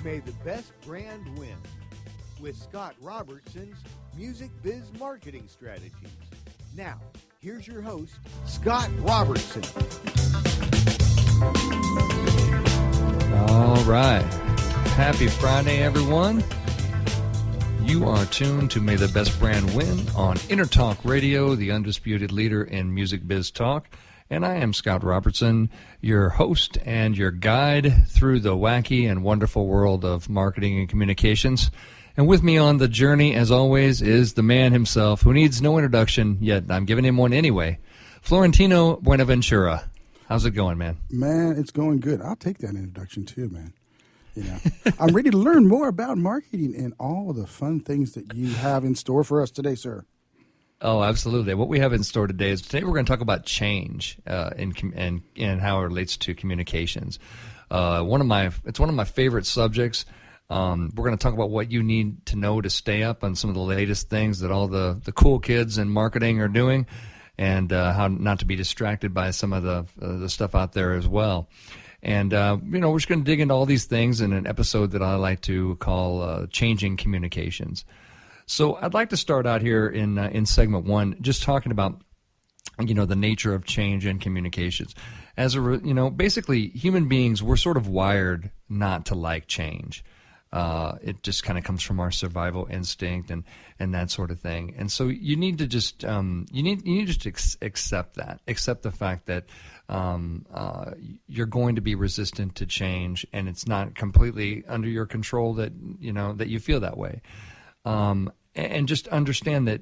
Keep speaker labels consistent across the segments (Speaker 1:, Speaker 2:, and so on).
Speaker 1: May the best brand win with Scott Robertson's Music Biz Marketing Strategies. Now, here's your host, Scott Robertson.
Speaker 2: All right. Happy Friday, everyone. You are tuned to May the Best Brand Win on Intertalk Radio, the undisputed leader in music biz talk. And I am Scott Robertson, your host and your guide through the wacky and wonderful world of marketing and communications. And with me on the journey, as always, is the man himself who needs no introduction, yet I'm giving him one anyway, Florentino Buenaventura. How's it going, man?
Speaker 3: Man, it's going good. I'll take that introduction too, man. You know, I'm ready to learn more about marketing and all the fun things that you have in store for us today, sir.
Speaker 2: Oh, absolutely. What we have in store today is we're going to talk about change and how it relates to communications. It's one of my favorite subjects. We're going to talk about what you need to know to stay up on some of the latest things that all the cool kids in marketing are doing, and how not to be distracted by some of the stuff out there as well. And we're just going to dig into all these things in an episode that I like to call Changing Communications. So I'd like to start out here in segment one, just talking about the nature of change in communications. Basically human beings, we're sort of wired not to like change. It just kind of comes from our survival instinct and that sort of thing. And so you need to just accept that, accept the fact that you're going to be resistant to change, and it's not completely under your control that you feel that way. And just understand that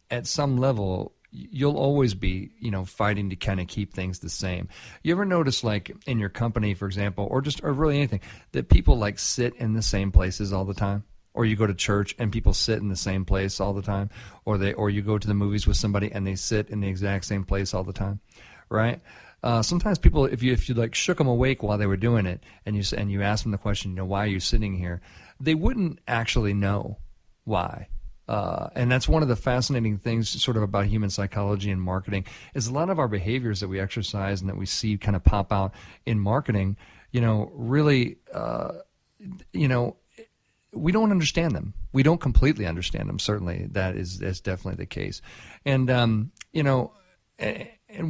Speaker 2: at some level, you'll always be, fighting to kind of keep things the same. You ever notice, like in your company, for example, or really anything, that people like sit in the same places all the time? Or you go to church and people sit in the same place all the time? Or you go to the movies with somebody and they sit in the exact same place all the time, right? Sometimes people, if you like shook them awake while they were doing it, and you ask them the question, why are you sitting here? They wouldn't actually know why. And that's one of the fascinating things sort of about human psychology and marketing, is a lot of our behaviors that we exercise and that we see kind of pop out in marketing, really, we don't understand them. We don't completely understand them. Certainly that's definitely the case. And, and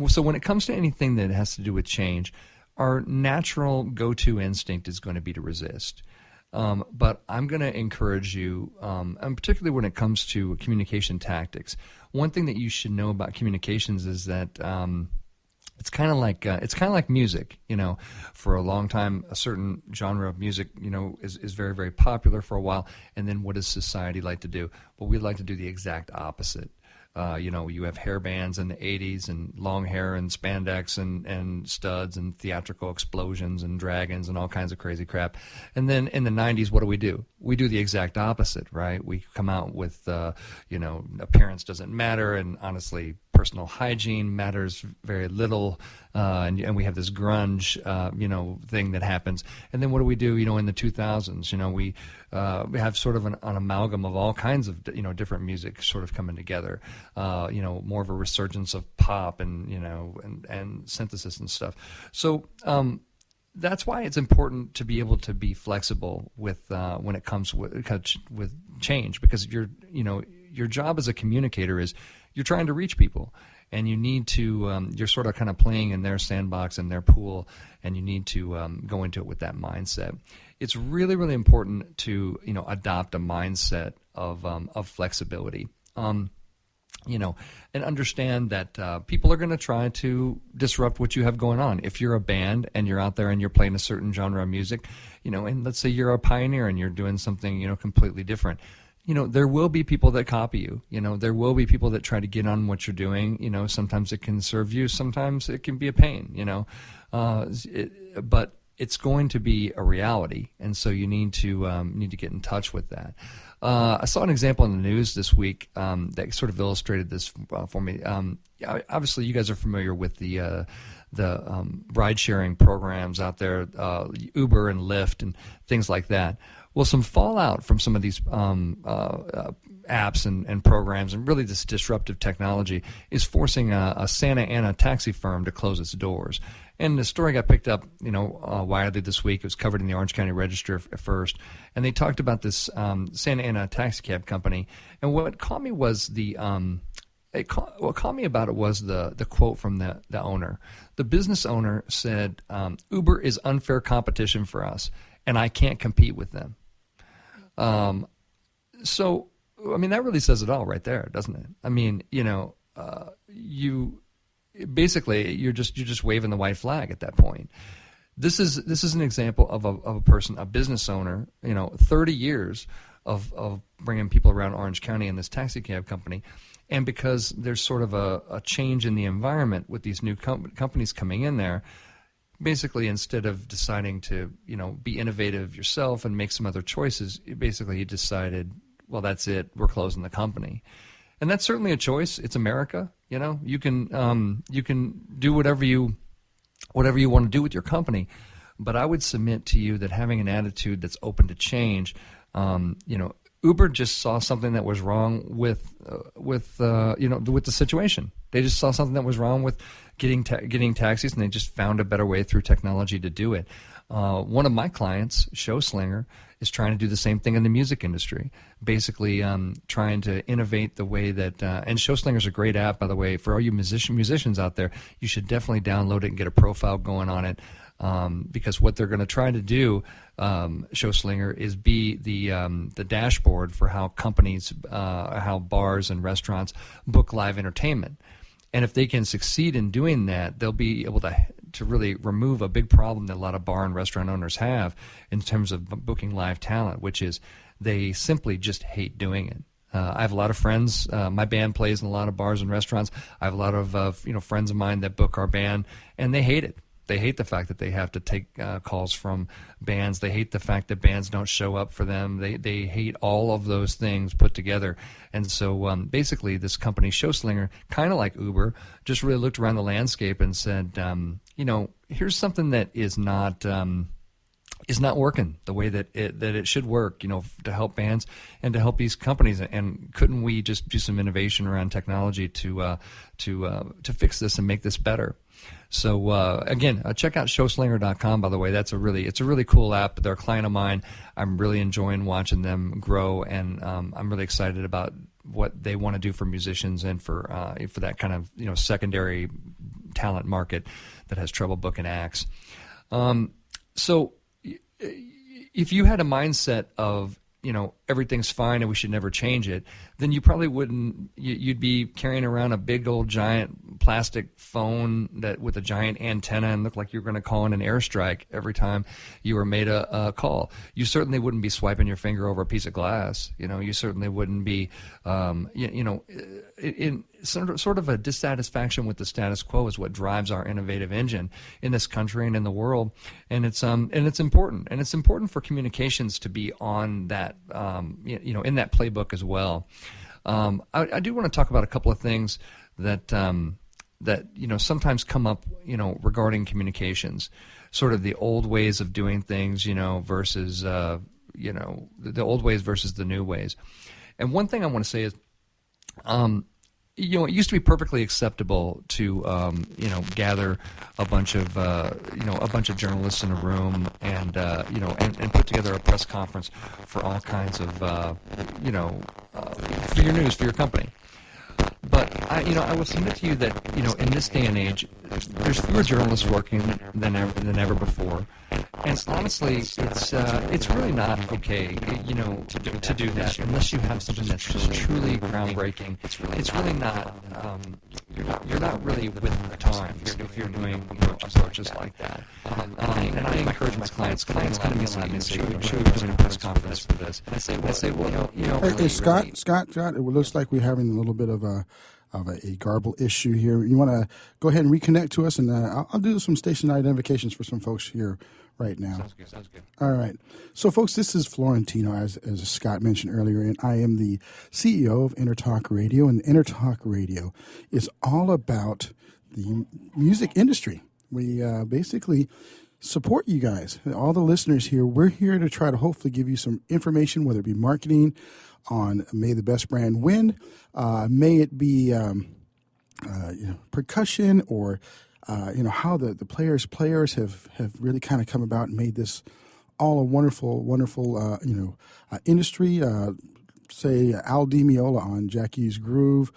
Speaker 2: so when it comes to anything that has to do with change, our natural go-to instinct is going to be to resist. But I'm going to encourage you, and particularly when it comes to communication tactics, one thing that you should know about communications is that it's kind of like music. For a long time, a certain genre of music, is very, very popular for a while. And then what does society like to do? Well, we like to do the exact opposite. You have hair bands in the 80s and long hair and spandex and studs and theatrical explosions and dragons and all kinds of crazy crap. And then in the 90s, what do? We do the exact opposite, right? We come out with, appearance doesn't matter, and honestly, personal hygiene matters very little, and we have this grunge, thing that happens. And then what do? In the 2000s, we have sort of an amalgam of all kinds of, different music sort of coming together. More of a resurgence of pop and synthesis and stuff. So that's why it's important to be able to be flexible with when it comes with change, because your job as a communicator is you're trying to reach people, and you need to you're sort of kind of playing in their sandbox and their pool, and you need to go into it with that mindset. It's really, really important to adopt a mindset of flexibility. And understand that people are going to try to disrupt what you have going on. If you're a band and you're out there and you're playing a certain genre of music, and let's say you're a pioneer and you're doing something, completely different, there will be people that copy you. There will be people that try to get on what you're doing. Sometimes it can serve you, sometimes it can be a pain, but it's going to be a reality, and so you need to get in touch with that. I saw an example in the news this week that sort of illustrated this for me. Obviously, you guys are familiar with the ride-sharing programs out there, Uber and Lyft and things like that. Well, some fallout from some of these apps and programs and really this disruptive technology is forcing a Santa Ana taxi firm to close its doors. And the story got picked up, widely this week. It was covered in the Orange County Register at first. And they talked about this Santa Ana taxi cab company. And what caught me was what caught me about it was the quote from the owner. The business owner said, "Uber is unfair competition for us, and I can't compete with them." So, I mean, that really says it all right there, doesn't it? I mean, you're just waving the white flag at that point. This is an example of a person, a business owner, 30 years of bringing people around Orange County in this taxi cab company. And because there's sort of a change in the environment with these new companies coming in there, basically instead of deciding to, be innovative yourself and make some other choices, basically he decided, well, that's it, we're closing the company. And that's certainly a choice. It's America. You can do whatever you want to do with your company. But I would submit to you that having an attitude that's open to change, Uber just saw something that was wrong with the situation. They just saw something that was wrong with getting taxis, and they just found a better way through technology to do it. One of my clients, Showslinger, is trying to do the same thing in the music industry, basically trying to innovate the way that and Showslinger is a great app, by the way, for all you musicians out there. You should definitely download it and get a profile going on it, because what they're going to try to do, Showslinger, is be the dashboard for how companies, how bars and restaurants book live entertainment. And if they can succeed in doing that, they'll be able to really remove a big problem that a lot of bar and restaurant owners have in terms of booking live talent, which is they simply just hate doing it. I have a lot of friends. My band plays in a lot of bars and restaurants. I have a lot of friends of mine that book our band, and they hate it. They hate the fact that they have to take calls from bands. They hate the fact that bands don't show up for them. They hate all of those things put together. And so basically this company, Showslinger, kind of like Uber, just really looked around the landscape and said, here's something that is not working the way that it should work, to help bands and to help these companies. And couldn't we just do some innovation around technology to fix this and make this better? So again, check out showslinger.com. By the way, it's a really cool app. They're a client of mine. I'm really enjoying watching them grow, and I'm really excited about what they want to do for musicians and for that kind of secondary talent market that has trouble booking acts. So if you had a mindset of everything's fine and we should never change it, then you probably wouldn't. You'd be carrying around a big old giant plastic phone that with a giant antenna and look like you're going to call in an airstrike every time you were made a call. You certainly wouldn't be swiping your finger over a piece of glass. You certainly wouldn't be, in sort of a dissatisfaction with the status quo is what drives our innovative engine in this country and in the world. And it's important. And it's important for communications to be on that, in that playbook as well. I do want to talk about a couple of things that sometimes come up, regarding communications, sort of the old ways of doing things, versus, the old ways versus the new ways. And one thing I want to say is, it used to be perfectly acceptable to, gather a bunch of journalists in a room and put together a press conference for all kinds of, for your news, for your company. But I will submit to you that, in this day and age, there's fewer journalists working than ever before. And honestly, it's really not okay, to do that unless you have something that's just truly groundbreaking. It's really not. You're not really with the times if you're doing approaches like that. And I encourage my clients come to me and say, "Should we be doing a press conference for this?" And I say, well,
Speaker 3: Hey, Scott, it looks like we're having a little bit of a garble issue here. You want to go ahead and reconnect to us, and I'll do some station identifications for some folks here right now.
Speaker 2: Sounds good.
Speaker 3: All right. So, folks, this is Florentino, as Scott mentioned earlier, and I am the CEO of Intertalk Radio, and Intertalk Radio is all about the music industry. We basically support you guys, all the listeners here. We're here to try to hopefully give you some information, whether it be marketing on May the Best Brand Win, may it be percussion, or how the players have really kind of come about and made this all a wonderful industry. Say Al Di Meola on Jackie's Groove,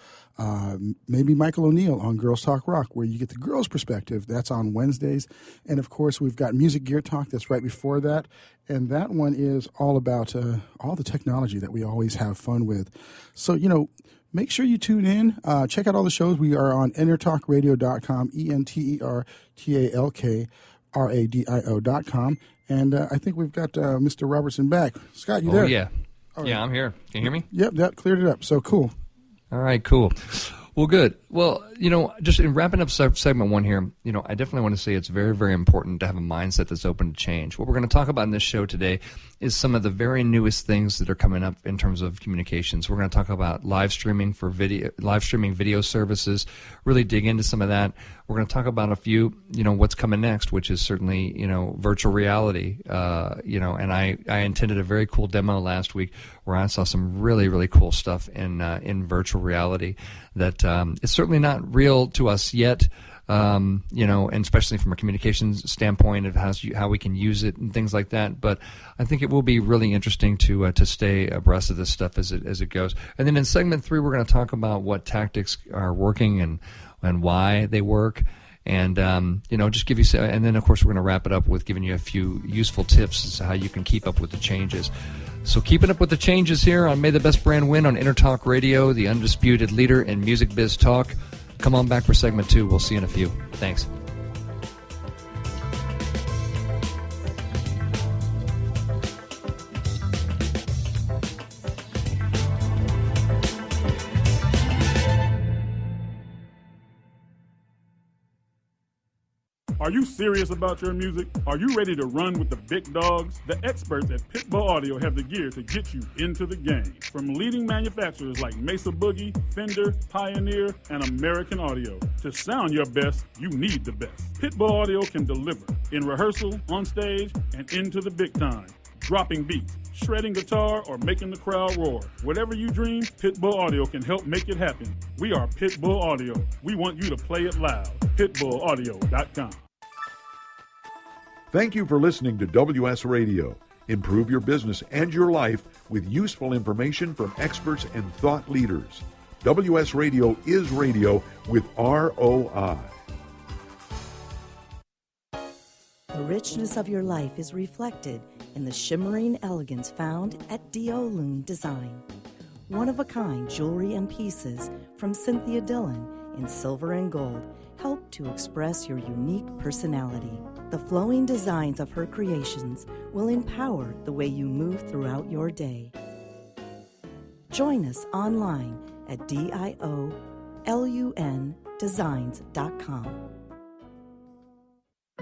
Speaker 3: maybe Michael O'Neill on Girls Talk Rock, where you get the girls' perspective. That's on Wednesdays. And, of course, we've got Music Gear Talk that's right before that. And that one is all about all the technology that we always have fun with. So, make sure you tune in. Check out all the shows. We are on entertalkradio.com, entertalkradio.com. And I think we've got Mr. Robertson back. Scott, you there?
Speaker 2: Oh, yeah.
Speaker 3: Right.
Speaker 2: Yeah, I'm here. Can you hear me?
Speaker 3: Yep, that cleared it up. So cool.
Speaker 2: All right, cool. Well, good. Well, just in wrapping up segment one here, I definitely want to say it's very, very important to have a mindset that's open to change. What we're going to talk about in this show today is some of the very newest things that are coming up in terms of communications. We're going to talk about live streaming video services, really dig into some of that. We're going to talk about a few, what's coming next, which is certainly, virtual reality. And I intended a very cool demo last week where I saw some really, really cool stuff in virtual reality that it's certainly not real to us yet, and especially from a communications standpoint of how we can use it and things like that. But I think it will be really interesting to stay abreast of this stuff as it goes. And then in segment 3, we're going to talk about what tactics are working and why they work. And, just give you, and then of course we're going to wrap it up with giving you a few useful tips as to how you can keep up with the changes. So keeping up with the changes here on May the Best Brand Win on Intertalk Radio, the undisputed leader in music biz talk. Come on back for segment 2. We'll see you in a few. Thanks.
Speaker 4: Are you serious about your music? Are you ready to run with the big dogs? The experts at Pitbull Audio have the gear to get you into the game. From leading manufacturers like Mesa Boogie, Fender, Pioneer, and American Audio. To sound your best, you need the best. Pitbull Audio can deliver in rehearsal, on stage, and into the big time. Dropping beats, shredding guitar, or making the crowd roar. Whatever you dream, Pitbull Audio can help make it happen. We are Pitbull Audio. We want you to play it loud. PitbullAudio.com.
Speaker 5: Thank you for listening to WS Radio. Improve your business and your life with useful information from experts and thought leaders. WS Radio is radio with ROI.
Speaker 6: The richness of your life is reflected in the shimmering elegance found at Diolune Design. One-of-a-kind jewelry and pieces from Cynthia Dillon in silver and gold help to express your unique personality. The flowing designs of her creations will empower the way you move throughout your day. Join us online at DIOLUNdesigns.com.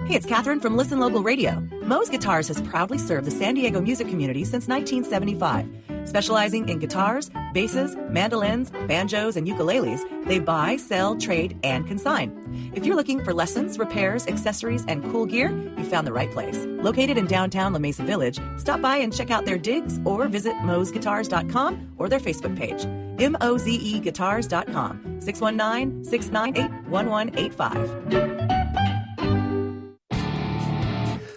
Speaker 7: Hey, it's Catherine from Listen Local Radio. Moe's Guitars has proudly served the San Diego music community since 1975. Specializing in guitars, basses, mandolins, banjos, and ukuleles, they buy, sell, trade, and consign. If you're looking for lessons, repairs, accessories, and cool gear, you found the right place. Located in downtown La Mesa Village, stop by and check out their digs or visit moesguitars.com or their Facebook page. MOZEguitars.com, 619-698-1185.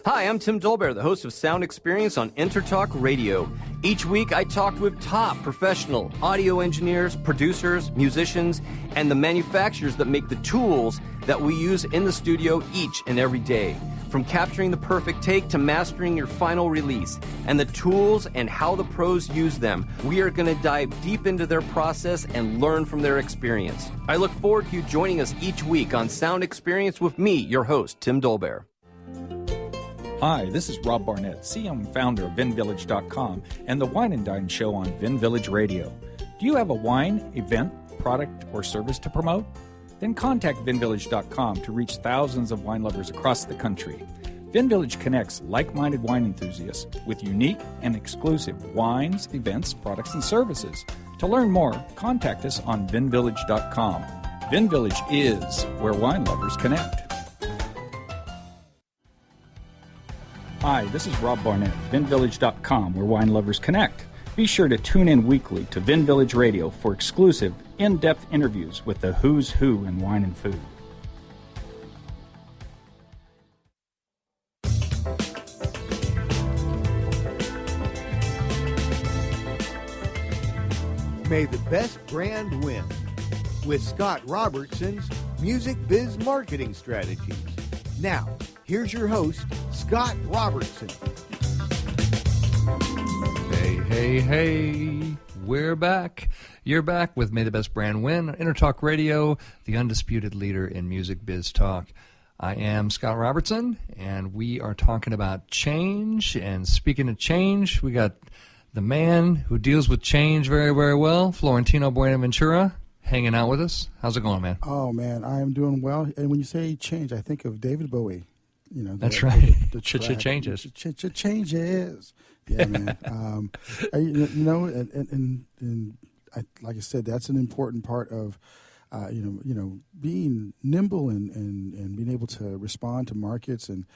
Speaker 8: Hi, I'm Tim Dolbear, the host of Sound Experience on Intertalk Radio. Each week, I talk with top professional audio engineers, producers, musicians, and the manufacturers that make the tools that we use in the studio each and every day. From capturing the perfect take to mastering your final release, and the tools and how the pros use them, we are going to dive deep into their process and learn from their experience. I look forward to you joining us each week on Sound Experience with me, your host, Tim Dolbear.
Speaker 9: Hi, this is Rob Barnett, CEO and founder of VinVillage.com and the Wine and Dine Show on Vin Village Radio. Do you have a wine, event, product, or service to promote? Then contact VinVillage.com to reach thousands of wine lovers across the country. VinVillage connects like-minded wine enthusiasts with unique and exclusive wines, events, products, and services. To learn more, contact us on VinVillage.com. VinVillage is where wine lovers connect. Hi, this is Rob Barnett, VinVillage.com, where wine lovers connect. Be sure to tune in weekly to Vin Village Radio for exclusive, in-depth interviews with the who's who in wine and food.
Speaker 1: May the best brand win with Scott Robertson's Music Biz Marketing Strategies. Now, here's your host, Scott Robertson.
Speaker 2: Hey, we're back. You're back with May the Best Brand Win, Intertalk Radio, the undisputed leader in music biz talk. I am Scott Robertson, and we are talking about change. And speaking of change, we got the man who deals with change very, very well, Florentino Buenaventura, hanging out with us. How's it going, man?
Speaker 3: Oh, man, I am doing well. And when you say change, I think of David Bowie. You know,
Speaker 2: that's right.
Speaker 3: The
Speaker 2: changes.
Speaker 3: Changes. Yeah, man. And like I said, that's an important part of, being nimble and being able to respond to markets and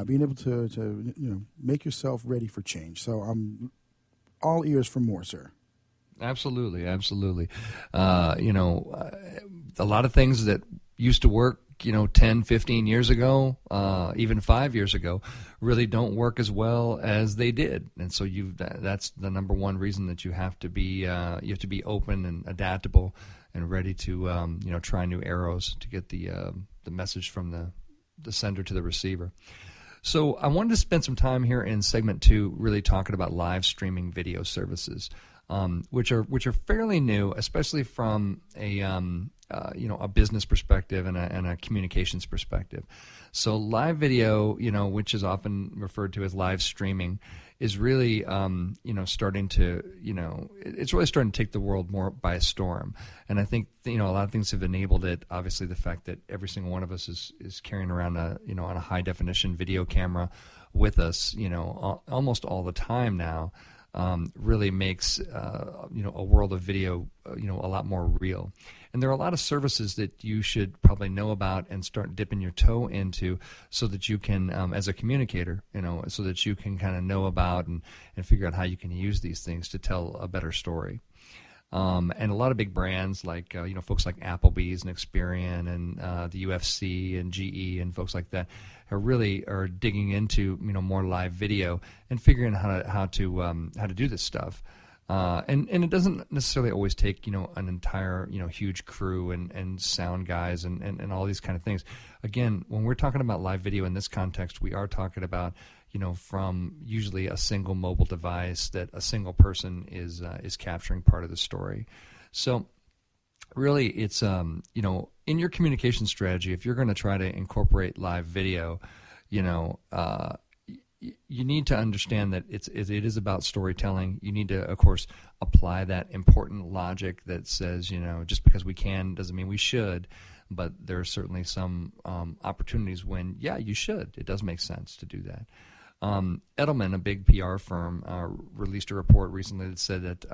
Speaker 3: being able to make yourself ready for change. So I'm all ears for more, sir.
Speaker 2: Absolutely. A lot of things that used to work, 10, 15 years ago, even 5 years ago, really don't work as well as they did. And so that's the number one reason that you have to be open and adaptable and ready to try new arrows to get the message from the sender to the receiver. So I wanted to spend some time here in segment 2 really talking about live streaming video services, which are fairly new, especially from a business perspective and a communications perspective. So live video, which is often referred to as live streaming, is really starting to it's really starting to take the world more by storm. And I think a lot of things have enabled it. Obviously, the fact that every single one of us is carrying around on a high definition video camera with us, almost all the time now. Really makes a world of video a lot more real. And there are a lot of services that you should probably know about and start dipping your toe into, so that you can, as a communicator, so that you can kind of know about and figure out how you can use these things to tell a better story. And a lot of big brands like folks like Applebee's and Experian and the UFC and GE and folks like that are digging into more live video and figuring out how to do this stuff. And it doesn't necessarily always take an entire huge crew and sound guys and all these kind of things. Again, when we're talking about live video in this context, we are talking about from usually a single mobile device that a single person is capturing part of the story. So really, it's in your communication strategy, if you're going to try to incorporate live video, you need to understand that it is about storytelling. You need to, of course, apply that important logic that says, just because we can doesn't mean we should. But there are certainly some opportunities when, you should. It does make sense to do that. Edelman, a big PR firm, released a report recently that said that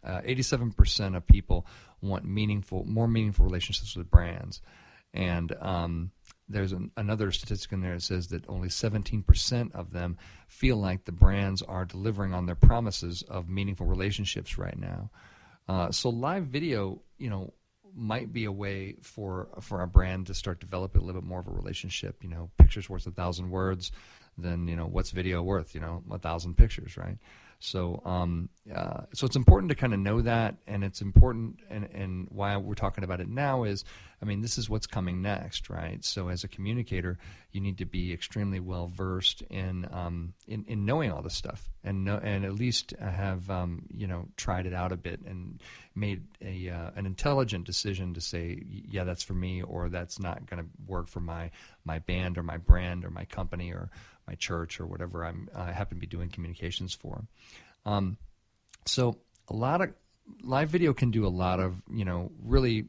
Speaker 2: 87% of people want more meaningful relationships with brands. And there's another statistic in there that says that only 17% of them feel like the brands are delivering on their promises of meaningful relationships right now. So live video, might be a way for a brand to start developing a little bit more of a relationship. Pictures worth 1,000 words. Then what's video worth? 1,000 pictures, right? So so it's important to kind of know that, and it's important, and why we're talking about it now is, this is what's coming next, right? So as a communicator, you need to be extremely well versed in knowing all this stuff, and at least have tried it out a bit and made an intelligent decision to say, yeah, that's for me, or that's not going to work for my band or my brand or my company or my church or whatever I happen to be doing communications for. So a lot of live video can do a lot of really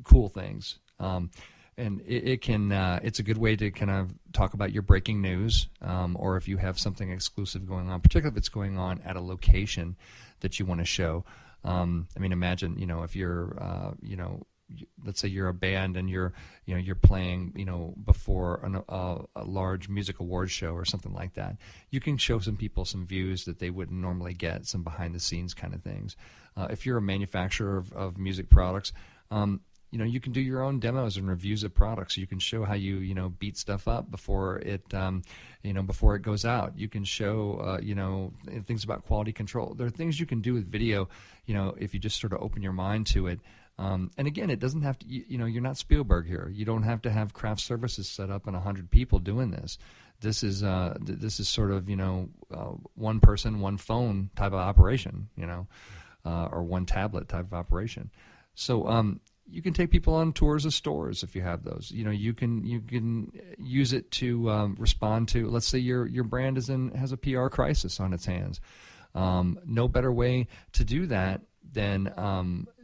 Speaker 2: cool things, and it can it's a good way to kind of talk about your breaking news, or if you have something exclusive going on, particularly if it's going on at a location that you want to show. Imagine if you're let's say you're a band and you're playing, before a large music awards show or something like that. You can show some people some views that they wouldn't normally get, some behind the scenes kind of things. If you're a manufacturer of music products, you can do your own demos and reviews of products. You can show how you beat stuff up before it before it goes out. You can show things about quality control. There are things you can do with video, if you just sort of open your mind to it. And again, it doesn't have to. You're not Spielberg here. You don't have to have craft services set up and 100 people doing this. This is sort of one person, one phone type of operation, or one tablet type of operation. So you can take people on tours of stores if you have those. You can use it to respond to. Let's say your brand has a PR crisis on its hands. No better way to do that than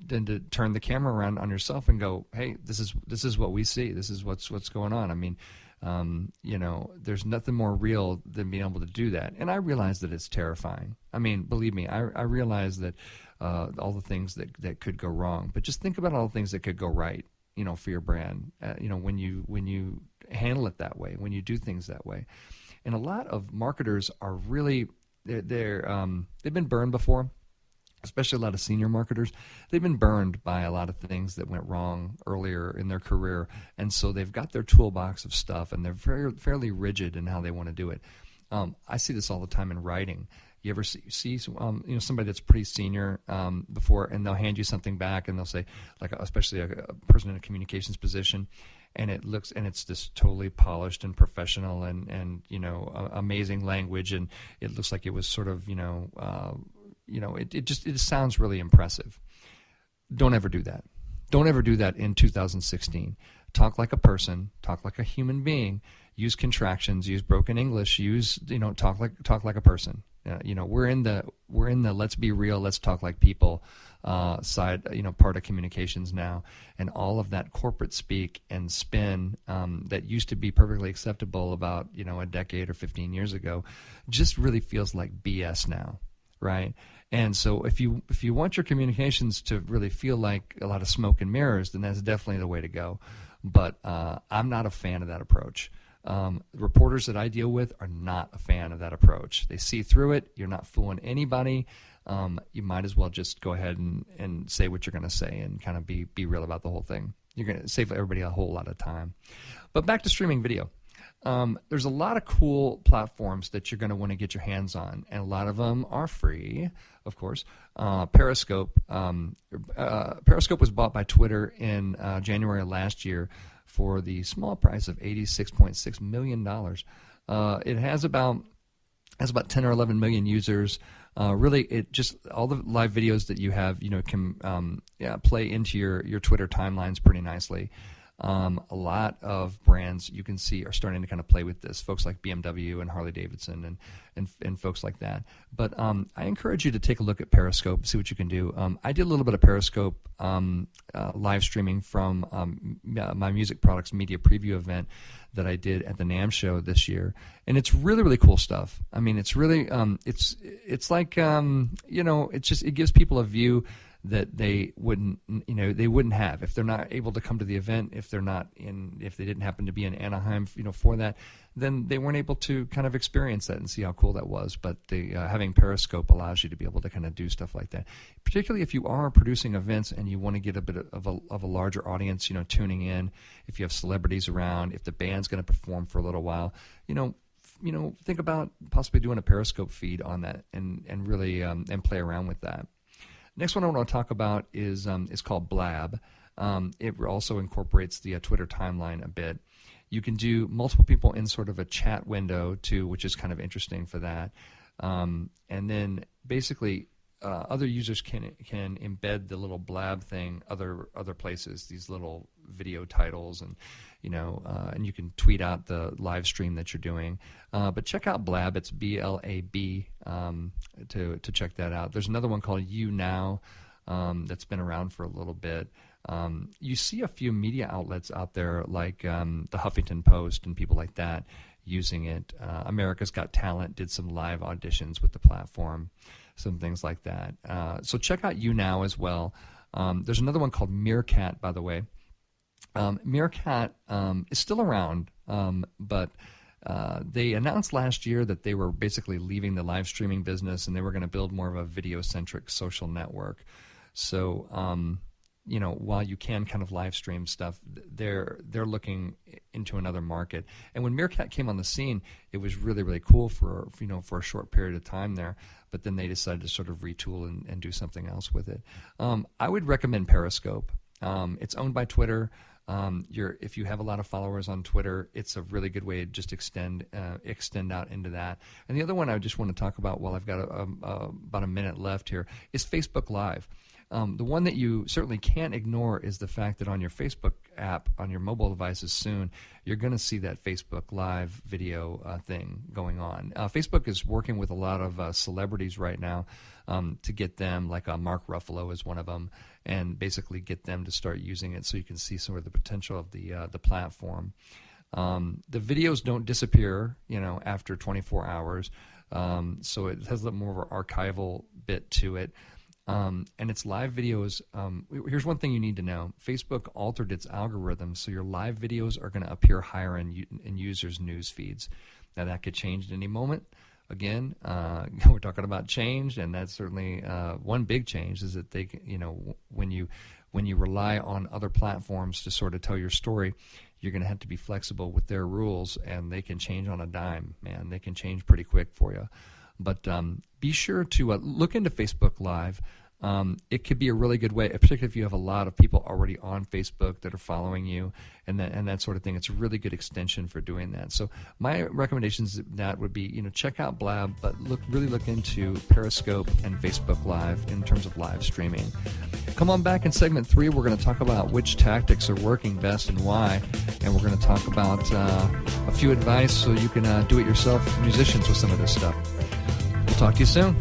Speaker 2: to turn the camera around on yourself and go, hey, this is what we see. This is what's going on. I mean, there's nothing more real than being able to do that. And I realize that it's terrifying. I mean, believe me, I realize that all the things that could go wrong. But just think about all the things that could go right, for your brand. When you handle it that way, when you do things that way. And a lot of marketers are really they've been burned before. Especially a lot of senior marketers, they've been burned by a lot of things that went wrong earlier in their career, and so they've got their toolbox of stuff, and they're fairly rigid in how they want to do it. I see this all the time in writing. You ever see somebody that's pretty senior before, and they'll hand you something back, and they'll say, like especially a person in a communications position, and it's just totally polished and professional, and amazing language, and it looks like it was sort of it just sounds really impressive. Don't ever do that. Don't ever do that in 2016. Talk like a person. Talk like a human being. Use contractions. Use broken English. Talk like a person. We're in the let's be real. Let's talk like people side. Part of communications now, and all of that corporate speak and spin that used to be perfectly acceptable about a decade or 15 years ago, just really feels like BS now, right? And so if you want your communications to really feel like a lot of smoke and mirrors, then that's definitely the way to go. But I'm not a fan of that approach. Reporters that I deal with are not a fan of that approach. They see through it. You're not fooling anybody. You might as well just go ahead and say what you're going to say and kind of be real about the whole thing. You're going to save everybody a whole lot of time. But back to streaming video. There's a lot of cool platforms that you're going to want to get your hands on, and a lot of them are free, of course. Periscope. Periscope was bought by Twitter in January of last year for the small price of $86.6 million. It has about 10 or 11 million users. Really, it just all the live videos that you have, can play into your Twitter timelines pretty nicely. A lot of brands you can see are starting to kind of play with this. Folks like BMW and Harley Davidson and folks like that. But I encourage you to take a look at Periscope, see what you can do. I did a little bit of Periscope live streaming from my music products media preview event that I did at the NAMM show this year, and it's really, really cool stuff. I mean, it's really it's like it gives people a view that they wouldn't have if they're not able to come to the event, if they didn't happen to be in Anaheim, for that, then they weren't able to kind of experience that and see how cool that was. But having Periscope allows you to be able to kind of do stuff like that, particularly if you are producing events and you want to get a bit of a larger audience, tuning in. If you have celebrities around, if the band's going to perform for a little while, think about possibly doing a Periscope feed on that and really and play around with that. Next one I want to talk about is called Blab. It also incorporates the Twitter timeline a bit. You can do multiple people in sort of a chat window too, which is kind of interesting for that. And then basically other users can embed the little Blab thing other places, these little video titles, and and you can tweet out the live stream that you're doing. But check out Blab. It's B-L-A-B to check that out. There's another one called You Now that's been around for a little bit. You see a few media outlets out there like the Huffington Post and people like that using it. America's Got Talent did some live auditions with the platform, some things like that. So check out You Now as well. There's another one called Meerkat, by the way. Meerkat is still around, but they announced last year that they were basically leaving the live streaming business and they were going to build more of a video-centric social network. So, while you can kind of live stream stuff, they're looking into another market. And when Meerkat came on the scene, it was really, really cool for a short period of time there. But then they decided to sort of retool and do something else with it. I would recommend Periscope. It's owned by Twitter. If you have a lot of followers on Twitter, it's a really good way to just extend out into that. And the other one I just want to talk about while I've got about a minute left here is Facebook Live. The one that you certainly can't ignore is the fact that on your Facebook app, on your mobile devices soon, you're going to see that Facebook Live video thing going on. Facebook is working with a lot of celebrities right now to get them, like Mark Ruffalo is one of them, and basically get them to start using it so you can see some of the potential of the platform. The videos don't disappear, after 24 hours, so it has a little more of an archival bit to it. And its live videos, here's one thing you need to know. Facebook altered its algorithm, so your live videos are going to appear higher in users' news feeds. Now, that could change at any moment. Again, we're talking about change, and that's certainly one big change is that they, when you rely on other platforms to sort of tell your story, you're going to have to be flexible with their rules, and they can change on a dime, man. They can change pretty quick for you. But be sure to look into Facebook Live. It could be a really good way, particularly if you have a lot of people already on Facebook that are following you and that sort of thing. It's a really good extension for doing that. So my recommendations that would be, check out Blab, but really look into Periscope and Facebook Live in terms of live streaming. Come on back in segment 3. We're going to talk about which tactics are working best and why, and we're going to talk about a few advice so you can do it yourself, musicians, with some of this stuff. We'll talk to you soon.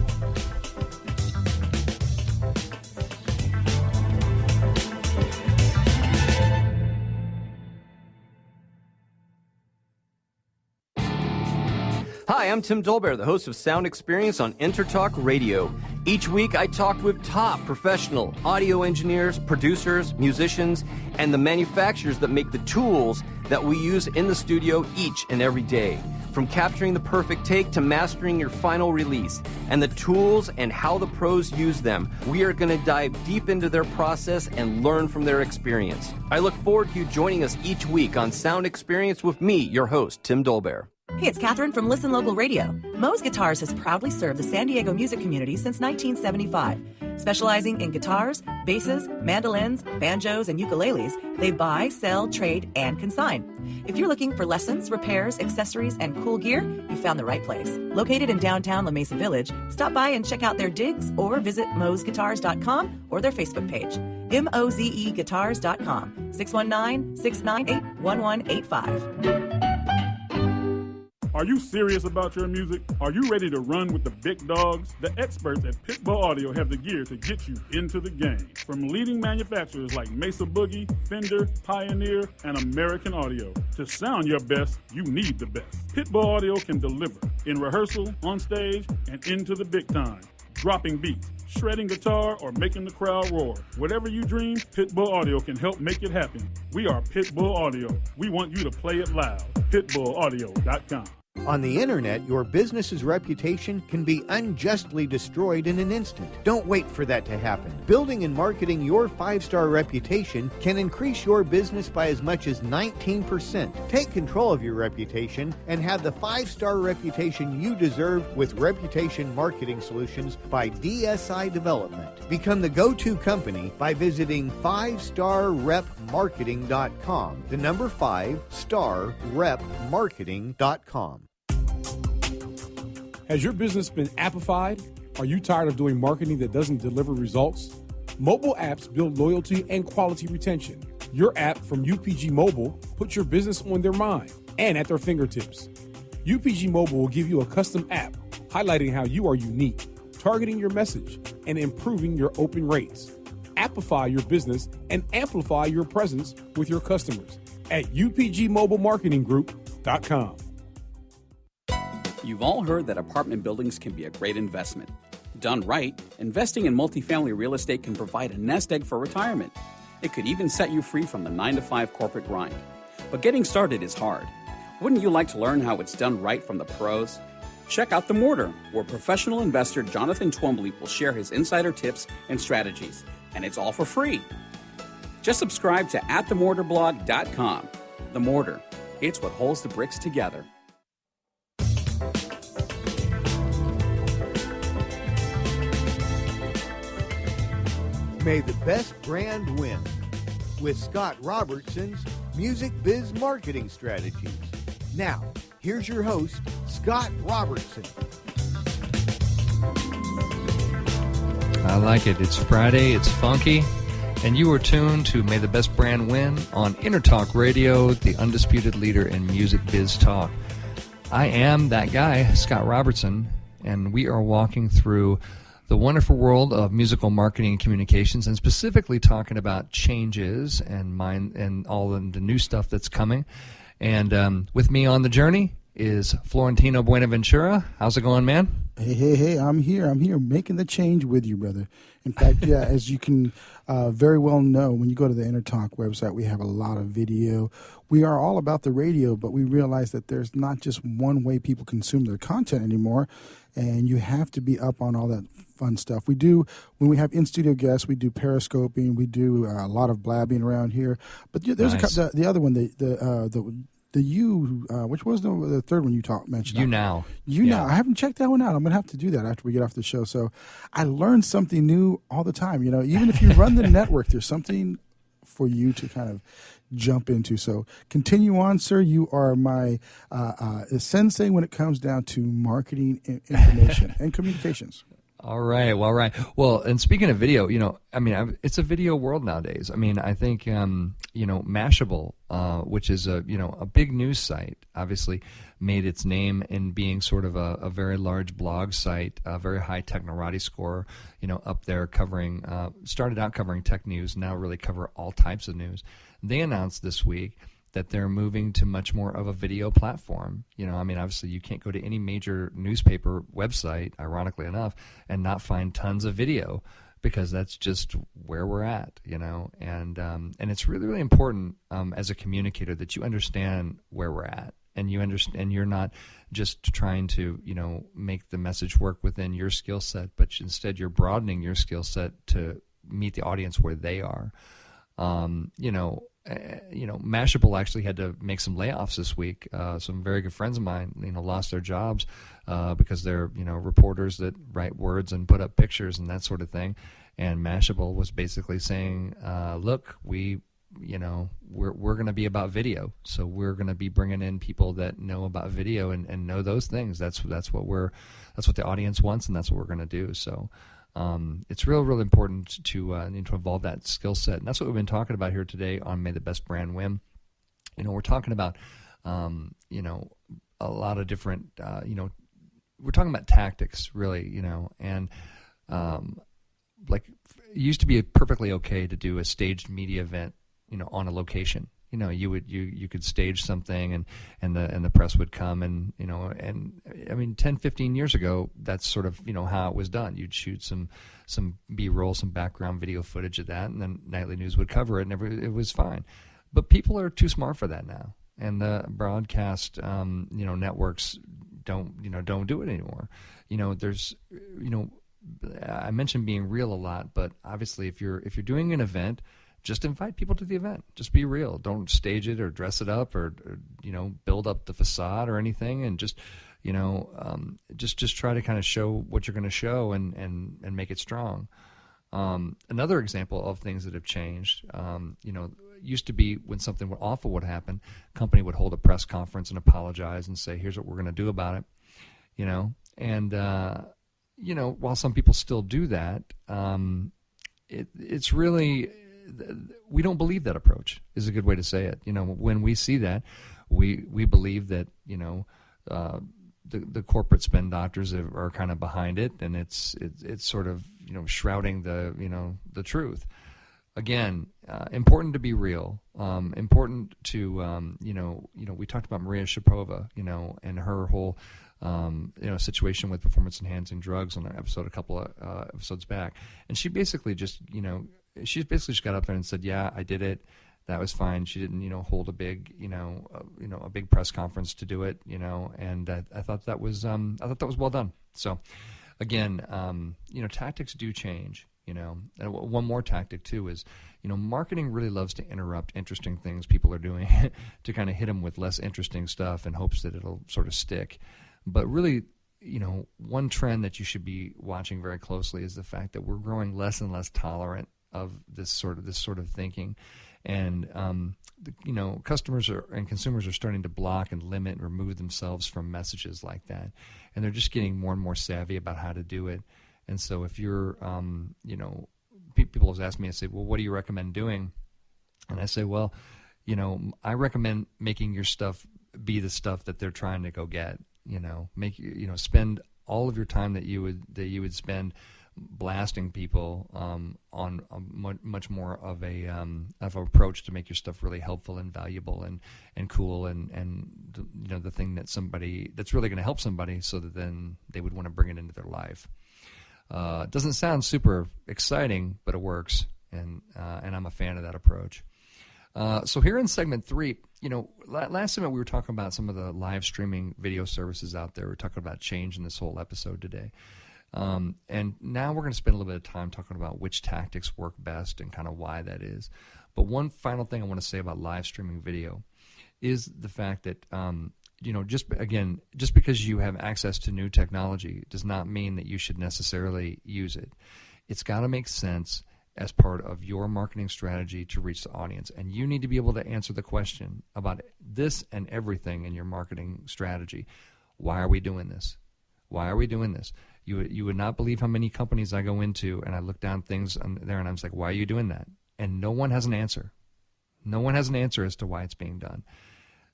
Speaker 8: Hi, I'm Tim Dolbear, the host of Sound Experience on Intertalk Radio. Each week, I talk with top professional audio engineers, producers, musicians, and the manufacturers that make the tools that we use in the studio each and every day. From capturing the perfect take to mastering your final release, and the tools and how the pros use them, we are going to dive deep into their process and learn from their experience. I look forward to you joining us each week on Sound Experience with me, your host, Tim Dolbear.
Speaker 7: Hey, it's Catherine from Listen Local Radio. Moe's Guitars has proudly served the San Diego music community since 1975. Specializing in guitars, basses, mandolins, banjos, and ukuleles, they buy, sell, trade, and consign. If you're looking for lessons, repairs, accessories, and cool gear, you found the right place. Located in downtown La Mesa Village, stop by and check out their digs or visit moesguitars.com or their Facebook page. mozeguitars.com, 619-698-1185.
Speaker 4: Are you serious about your music? Are you ready to run with the big dogs? The experts at Pitbull Audio have the gear to get you into the game. From leading manufacturers like Mesa Boogie, Fender, Pioneer, and American Audio. To sound your best, you need the best. Pitbull Audio can deliver in rehearsal, on stage, and into the big time. Dropping beats, shredding guitar, or making the crowd roar. Whatever you dream, Pitbull Audio can help make it happen. We are Pitbull Audio. We want you to play it loud. PitbullAudio.com.
Speaker 1: On the internet, your business's reputation can be unjustly destroyed in an instant. Don't wait for that to happen. Building and marketing your 5-star reputation can increase your business by as much as 19%. Take control of your reputation and have the 5-star reputation you deserve with Reputation Marketing Solutions by DSI Development. Become the go-to company by visiting 5starrepmarketing.com. The number 5starrepmarketing.com.
Speaker 10: Has your business been appified? Are you tired of doing marketing that doesn't deliver results? Mobile apps build loyalty and quality retention. Your app from UPG Mobile puts your business on their mind and at their fingertips. UPG Mobile will give you a custom app highlighting how you are unique, targeting your message, and improving your open rates. Appify your business and amplify your presence with your customers at upgmobilemarketinggroup.com.
Speaker 11: You've all heard that apartment buildings can be a great investment. Done right, investing in multifamily real estate can provide a nest egg for retirement. It could even set you free from the 9-to-5 corporate grind. But getting started is hard. Wouldn't you like to learn how it's done right from the pros? Check out The Mortar, where professional investor Jonathan Twombly will share his insider tips and strategies. And it's all for free. Just subscribe to atthemortarblog.com. The Mortar. It's what holds the bricks together.
Speaker 1: May the best brand win with Scott Robertson's Music Biz Marketing Strategies. Now, here's your host, Scott Robertson.
Speaker 2: I like it. It's Friday, it's funky, and you are tuned to May the Best Brand Win on Intertalk Radio, the undisputed leader in music biz talk. I am that guy, Scott Robertson, and we are walking through the wonderful world of musical marketing and communications, and specifically talking about changes and all the new stuff that's coming. And with me on the journey is Florentino Buenaventura. How's it going, man?
Speaker 3: Hey, I'm here making the change with you, brother. In fact, yeah, as you can very well know, when you go to the Intertalk website, we have a lot of video. We are all about the radio, but we realize that there's not just one way people consume their content anymore, and you have to be up on all that fun stuff. We do, when we have in-studio guests, we do periscoping, we do a lot of blabbing around here. But there's
Speaker 2: nice.
Speaker 3: the other one, which was the third one you mentioned?
Speaker 2: You Now.
Speaker 3: I haven't checked that one out. I'm going to have to do that after we get off the show. So I learn something new all the time. You know, even if you run the network, there's something for you to kind of jump into. So continue on, sir. You are my sensei when it comes down to marketing information and communications.
Speaker 2: All right. Well, and speaking of video, it's a video world nowadays. I mean, I think, Mashable, which is a big news site, obviously made its name in being sort of a very large blog site, a very high Technorati score, up there covering, started out covering tech news, now really cover all types of news. They announced this week that they're moving to much more of a video platform. Obviously you can't go to any major newspaper website, ironically enough, and not find tons of video, because that's just where we're at, and it's really, really important as a communicator that you understand where we're at, and you understand you're not just trying to, make the message work within your skill set, but instead you're broadening your skill set to meet the audience where they are. Mashable actually had to make some layoffs this week. Some very good friends of mine, lost their jobs because they're, reporters that write words and put up pictures and that sort of thing. And Mashable was basically saying, look, we're going to be about video, so we're going to be bringing in people that know about video and know those things. That's what the audience wants, and that's what we're going to do. So. It's real important to evolve that skill set, and that's what we've been talking about here today on May the Best Brand Win. We're talking about a lot of different we're talking about tactics, really, and like it used to be perfectly okay to do a staged media event, on a location. You could stage something and the press would come and 10, 15 years ago, that's sort of, how it was done. You'd shoot some B-roll, some background video footage of that, and then Nightly News would cover it, and it was fine. But people are too smart for that now. And the broadcast, networks don't do it anymore. I mentioned being real a lot, but obviously if you're doing an event, just invite people to the event. Just be real. Don't stage it or dress it up or build up the facade or anything. And just try to kind of show what you're going to show and make it strong. Another example of things that have changed, used to be when something awful would happen, company would hold a press conference and apologize and say, here's what we're going to do about it, and while some people still do that, it's really, we don't believe that approach is a good way to say it. When we see that, we believe that, the corporate spin doctors are kind of behind it, and it's sort of, shrouding the truth. again, important to be real. Important to we talked about Maria Sharapova, and her whole situation with performance enhancing drugs on an episode a couple of episodes back, and she basically just got up there and said, yeah, I did it. That was fine. She didn't, hold a big, a big press conference to do it, and I thought that was well done. So, again, tactics do change, and one more tactic too is, marketing really loves to interrupt interesting things people are doing to kind of hit them with less interesting stuff in hopes that it'll sort of stick. But really, one trend that you should be watching very closely is the fact that we're growing less and less tolerant of this sort of thinking. And customers and consumers are starting to block and limit and remove themselves from messages like that, and they're just getting more and more savvy about how to do it. And so, if you're, people have asked me, I say, well, what do you recommend doing? And I say, well, I recommend making your stuff be the stuff that they're trying to go get. Spend all of your time that you would spend blasting people on a much more of an approach to make your stuff really helpful and valuable and cool and the thing that's really going to help somebody, so that then they would want to bring it into their life. It doesn't sound super exciting, but it works, and I'm a fan of that approach. So here in segment 3, last segment we were talking about some of the live streaming video services out there. We're talking about change in this whole episode today. And now we're going to spend a little bit of time talking about which tactics work best and kind of why that is. But one final thing I want to say about live streaming video is the fact that, just because you have access to new technology does not mean that you should necessarily use it. It's got to make sense as part of your marketing strategy to reach the audience. And you need to be able to answer the question about this and everything in your marketing strategy. Why are we doing this? Why are we doing this? You would not believe how many companies I go into, and I look down things on there, and I'm just like, why are you doing that? And no one has an answer. No one has an answer as to why it's being done.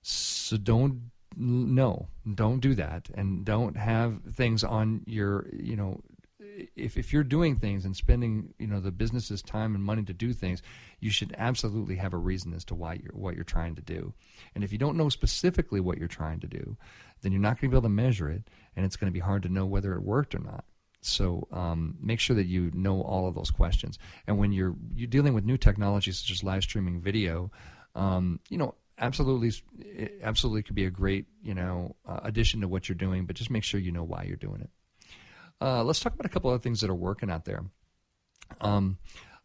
Speaker 2: So don't do that, and don't have things on your, if you're doing things and spending, the business's time and money to do things, you should absolutely have a reason as to what you're trying to do. And if you don't know specifically what you're trying to do, then you're not going to be able to measure it, and it's going to be hard to know whether it worked or not. So make sure that you know all of those questions. And when you're dealing with new technologies such as live streaming video, absolutely could be a great addition to what you're doing, but just make sure you know why you're doing it. Let's talk about a couple of things that are working out there. I'm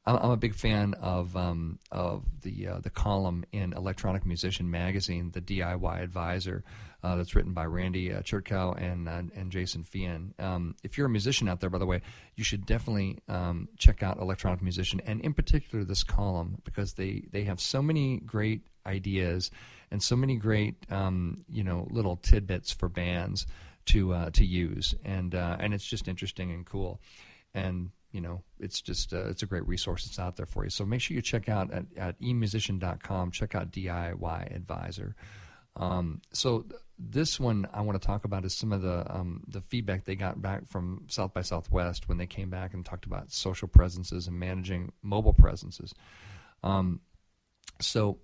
Speaker 2: a big fan of the column in Electronic Musician Magazine, the DIY Advisor, that's written by Randy Cherkow and Jason Fian. If you're a musician out there, by the way, you should definitely check out Electronic Musician, and in particular this column, because they have so many great ideas and so many great little tidbits for bands to use, and it's just interesting and cool, and it's just it's a great resource that's out there for you. So make sure you check out at emusician.com. Check out DIY Advisor. So this one I want to talk about is some of the feedback they got back from South by Southwest when they came back and talked about social presences and managing mobile presences. So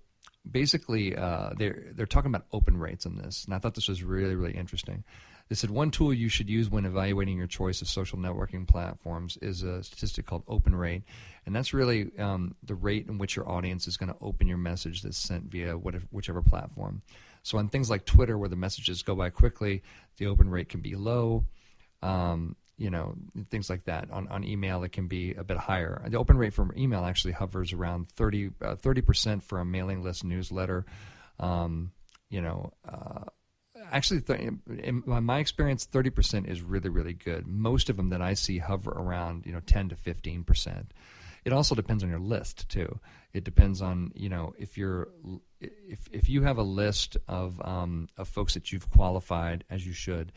Speaker 2: basically, they're talking about open rates in this, and I thought this was really, really interesting. They said one tool you should use when evaluating your choice of social networking platforms is a statistic called open rate, and that's really the rate in which your audience is going to open your message that's sent via whichever platform. So on things like Twitter, where the messages go by quickly, the open rate can be low. Things like that. On email, it can be a bit higher. The open rate for email actually hovers around 30% for a mailing list newsletter. Actually, in my experience, 30% is really, really good. Most of them that I see hover around 10 to 15%. It also depends on your list too. It depends on if you have a list of folks that you've qualified as you should,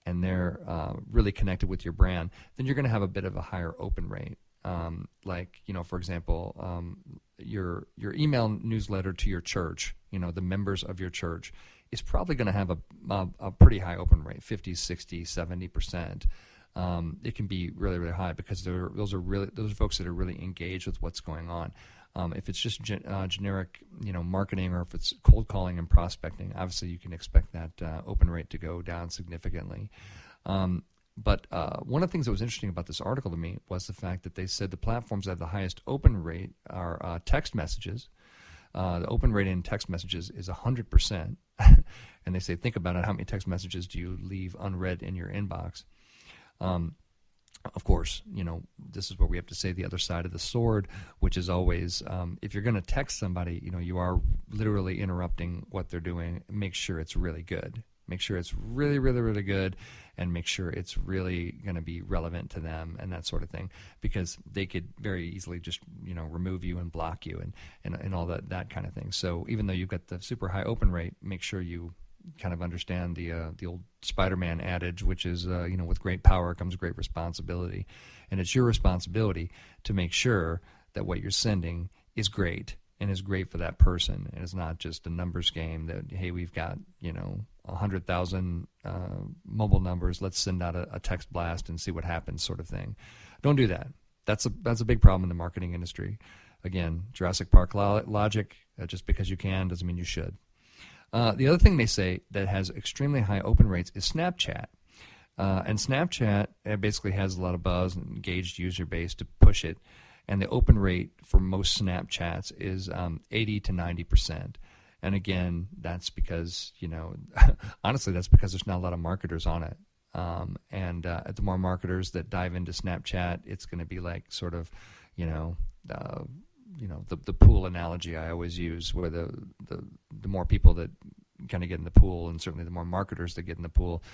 Speaker 2: and they're really connected with your brand, then you're going to have a bit of a higher open rate. For example, your email newsletter to your church, the members of your church, is probably going to have a pretty high open rate, 50, 60, 70%. It can be really, really high because those are folks that are really engaged with what's going on. If it's just generic, marketing, or if it's cold calling and prospecting, obviously you can expect that open rate to go down significantly. But one of the things that was interesting about this article to me was the fact that they said the platforms that have the highest open rate are text messages. The open rate in text messages is 100%. And they say, think about it, how many text messages do you leave unread in your inbox? Of course, this is where we have to say the other side of the sword, which is always, if you're going to text somebody, you are literally interrupting what they're doing. Make sure it's really good. Make sure it's really, really, really good, and make sure it's really going to be relevant to them and that sort of thing, because they could very easily just, remove you and block you and all that kind of thing. So even though you've got the super high open rate, make sure you kind of understand the old Spider-Man adage, which is, with great power comes great responsibility. And it's your responsibility to make sure that what you're sending is great and is great for that person. And it's not just a numbers game that, hey, we've got, 100,000 mobile numbers, let's send out a text blast and see what happens sort of thing. Don't do that. That's a big problem in the marketing industry. Again, Jurassic Park logic, just because you can doesn't mean you should. The other thing they say that has extremely high open rates is Snapchat. And Snapchat basically has a lot of buzz and engaged user base to push it. And the open rate for most Snapchats is 80 to 90%. And again, that's because, honestly, that's because there's not a lot of marketers on it. And the more marketers that dive into Snapchat, it's going to be like sort of, the pool analogy I always use, where the more people that kind of get in the pool, and certainly the more marketers that get in the pool,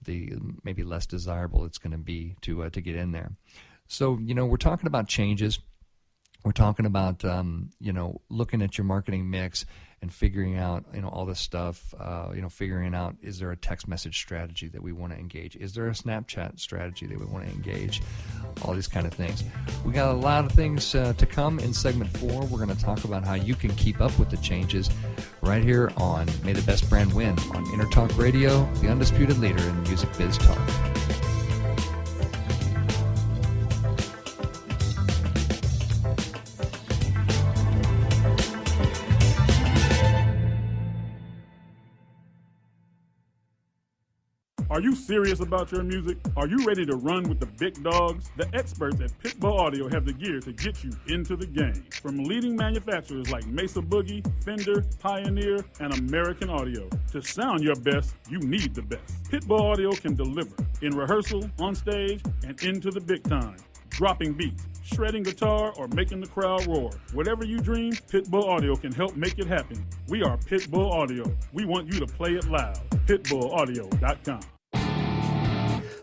Speaker 2: the maybe less desirable it's going to be to get in there. So, we're talking about changes. We're talking about, looking at your marketing mix and figuring out, all this stuff, figuring out, is there a text message strategy that we want to engage? Is there a Snapchat strategy that we want to engage? All these kind of things. We got a lot of things to come in segment 4. We're going to talk about how you can keep up with the changes right here on May the Best Brand Win on Intertalk Radio, the undisputed leader in music biz talk.
Speaker 4: Are you serious about your music? Are you ready to run with the big dogs? The experts at Pitbull Audio have the gear to get you into the game. From leading manufacturers like Mesa Boogie, Fender, Pioneer, and American Audio. To sound your best, you need the best. Pitbull Audio can deliver in rehearsal, on stage, and into the big time. Dropping beats, shredding guitar, or making the crowd roar. Whatever you dream, Pitbull Audio can help make it happen. We are Pitbull Audio. We want you to play it loud. PitbullAudio.com.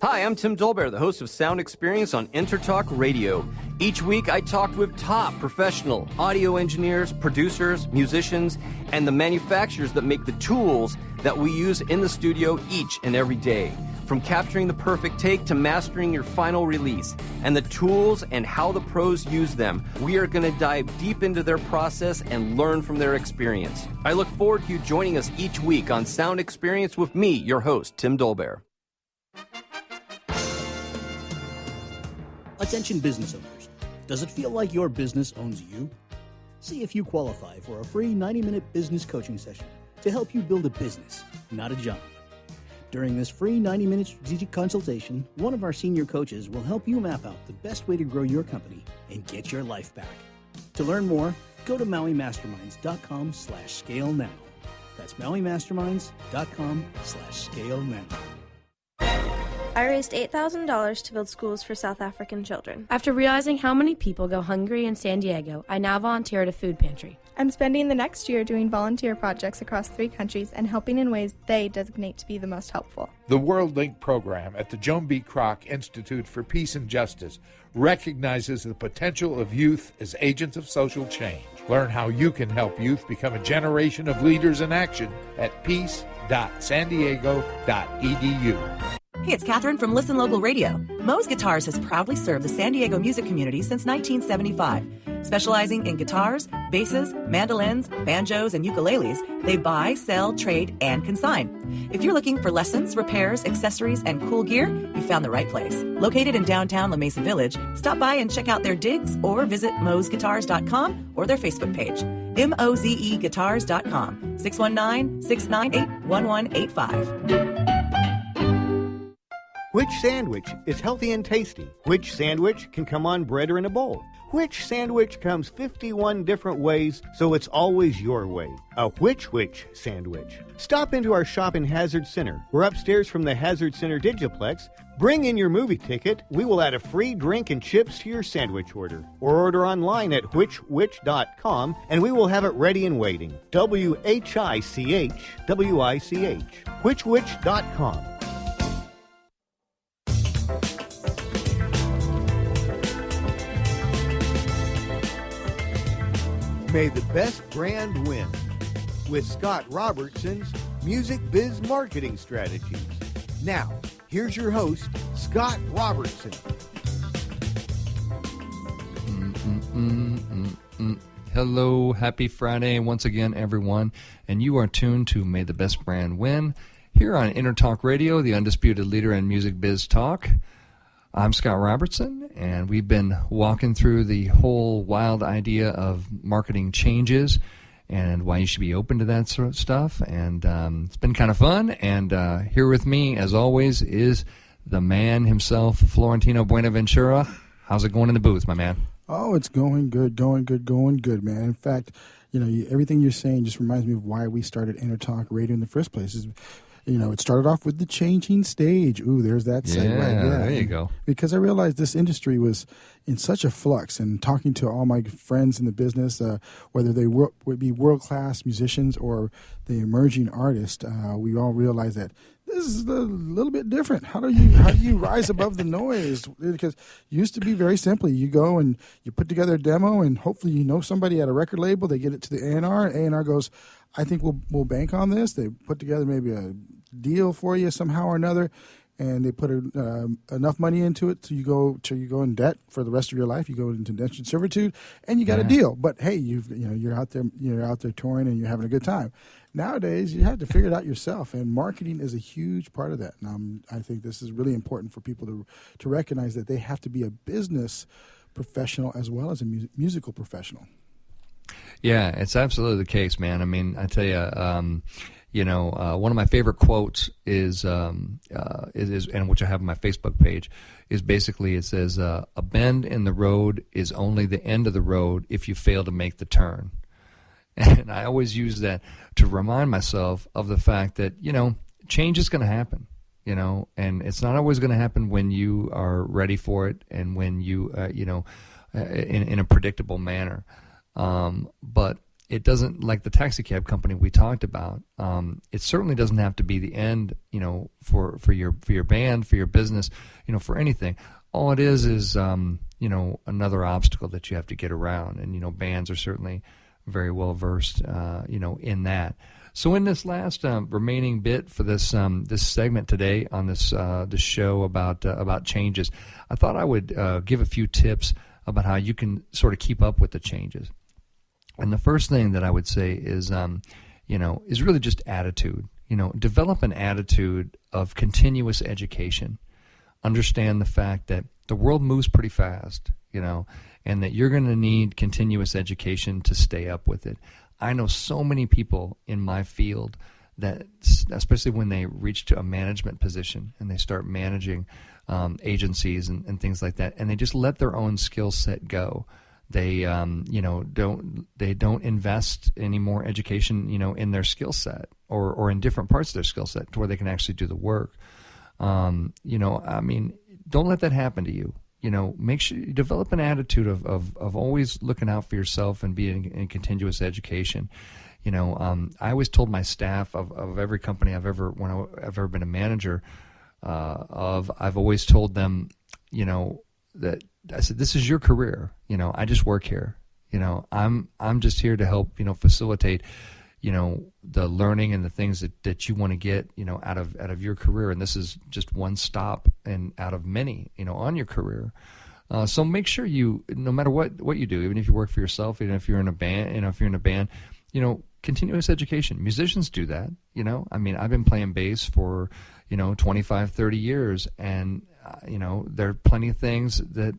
Speaker 8: Hi, I'm Tim Dolbear, the host of Sound Experience on Intertalk Radio. Each week, I talk with top professional audio engineers, producers, musicians, and the manufacturers that make the tools that we use in the studio each and every day. From capturing the perfect take to mastering your final release, and the tools and how the pros use them, we are going to dive deep into their process and learn from their experience. I look forward to you joining us each week on Sound Experience with me, your host, Tim Dolbear.
Speaker 12: Attention business owners. Does it feel like your business owns you? See if you qualify for a free 90-minute business coaching session to help you build a business, not a job. During this free 90-minute strategic consultation, one of our senior coaches will help you map out the best way to grow your company and get your life back. To learn more, go to MauiMasterminds.com/scale now. That's MauiMasterminds.com/scale now.
Speaker 13: I raised $8,000 to build schools for South African children. After realizing how many people go hungry in San Diego, I now volunteer at a food pantry.
Speaker 14: I'm spending the next year doing volunteer projects across 3 countries and helping in ways they designate to be the most helpful.
Speaker 15: The World Link program at the Joan B. Kroc Institute for Peace and Justice recognizes the potential of youth as agents of social change. Learn how you can help youth become a generation of leaders in action at peace.sandiego.edu.
Speaker 7: Hey, it's Catherine from Listen Local Radio. Moe's Guitars has proudly served the San Diego music community since 1975. Specializing in guitars, basses, mandolins, banjos, and ukuleles, they buy, sell, trade, and consign. If you're looking for lessons, repairs, accessories, and cool gear, you found the right place. Located in downtown La Mesa Village, stop by and check out their digs or visit mozeguitars.com or their Facebook page. mozeguitars.com, 619-698-1185.
Speaker 1: Which sandwich is healthy and tasty? Which sandwich can come on bread or in a bowl? Which sandwich comes 51 different ways, so it's always your way? A which sandwich. Stop into our shop in Hazard Center. We're upstairs from the Hazard Center Digiplex. Bring in your movie ticket. We will add a free drink and chips to your sandwich order. Or order online at whichwich.com, and we will have it ready and waiting. WHICH, whichwich.com. May the best brand win with Scott Robertson's Music Biz Marketing Strategies. Now, here's your host, Scott Robertson.
Speaker 2: Hello, happy Friday once again, everyone. And you are tuned to May the Best Brand Win here on Intertalk Radio, the undisputed leader in music biz talk. I'm Scott Robertson, and we've been walking through the whole wild idea of marketing changes and why you should be open to that sort of stuff. And it's been kind of fun. And here with me, as always, is the man himself, Florentino Buenaventura. How's it going in the booth, my man?
Speaker 3: Oh, it's going good, man. In fact, everything you're saying just reminds me of why we started Intertalk Radio in the first place. It started off with the changing stage. Ooh, there's that segue.
Speaker 2: Yeah, there you go.
Speaker 3: Because I realized this industry was in such a flux, and talking to all my friends in the business, whether they would be world-class musicians or the emerging artist, we all realized that this is a little bit different. How do you rise above the noise? Because it used to be very simply, you go and you put together a demo, and hopefully you know somebody at a record label. They get it to the A&R. A&R goes, I think we'll bank on this. They put together maybe a deal for you somehow or another, and they put enough money into it till you go in debt for the rest of your life. You go into indentured servitude, and you got a deal. But hey, you're out there touring and you're having a good time. Nowadays, you have to figure it out yourself, and marketing is a huge part of that. And I think this is really important for people to recognize that they have to be a business professional as well as a musical professional.
Speaker 2: Yeah, it's absolutely the case, man. I mean, I tell you, one of my favorite quotes is and which I have on my Facebook page, is basically it says, "A bend in the road is only the end of the road if you fail to make the turn." And I always use that to remind myself of the fact that change is going to happen, and it's not always going to happen when you are ready for it and when you in a predictable manner. But it doesn't, like the taxi cab company we talked about, it certainly doesn't have to be the end, for your band, for your business, for anything. All it is another obstacle that you have to get around. And, bands are certainly very well versed, in that. So in this last remaining bit for this this segment today on this show about changes, I thought I would give a few tips about how you can sort of keep up with the changes. And the first thing that I would say is really just attitude. Develop an attitude of continuous education. Understand the fact that the world moves pretty fast, and that you're going to need continuous education to stay up with it. I know so many people in my field that, especially when they reach to a management position and they start managing agencies and things like that, and they just let their own skill set go. They don't invest any more education, in their skill set or in different parts of their skill set to where they can actually do the work. Don't let that happen to you. Make sure you develop an attitude of always looking out for yourself and being in continuous education. I always told my staff of every company I've ever been a manager of, I've always told them, that I said, this is your career. I just work here. I'm just here to help, facilitate, the learning and the things that you want to get, out of your career. And this is just one stop and out of many, on your career. So make sure you, no matter what you do, even if you work for yourself, even if you're in a band, continuous education. Musicians do that, I mean, I've been playing bass for, 25, 30 years, and, there are plenty of things that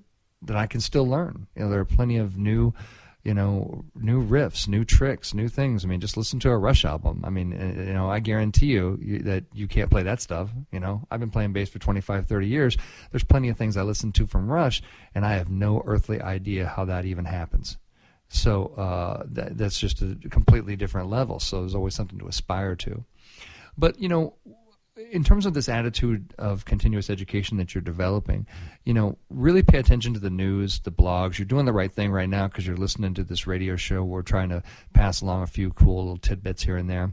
Speaker 2: I can still learn. There are plenty of new riffs, new tricks, new things. I mean, just listen to a Rush album. I mean, I guarantee you that you can't play that stuff. I've been playing bass for 25, 30 years. There's plenty of things I listen to from Rush, and I have no earthly idea how that even happens. So that's just a completely different level. So there's always something to aspire to. But, in terms of this attitude of continuous education that you're developing, really pay attention to the news, the blogs. You're doing the right thing right now because you're listening to this radio show. We're trying to pass along a few cool little tidbits here and there.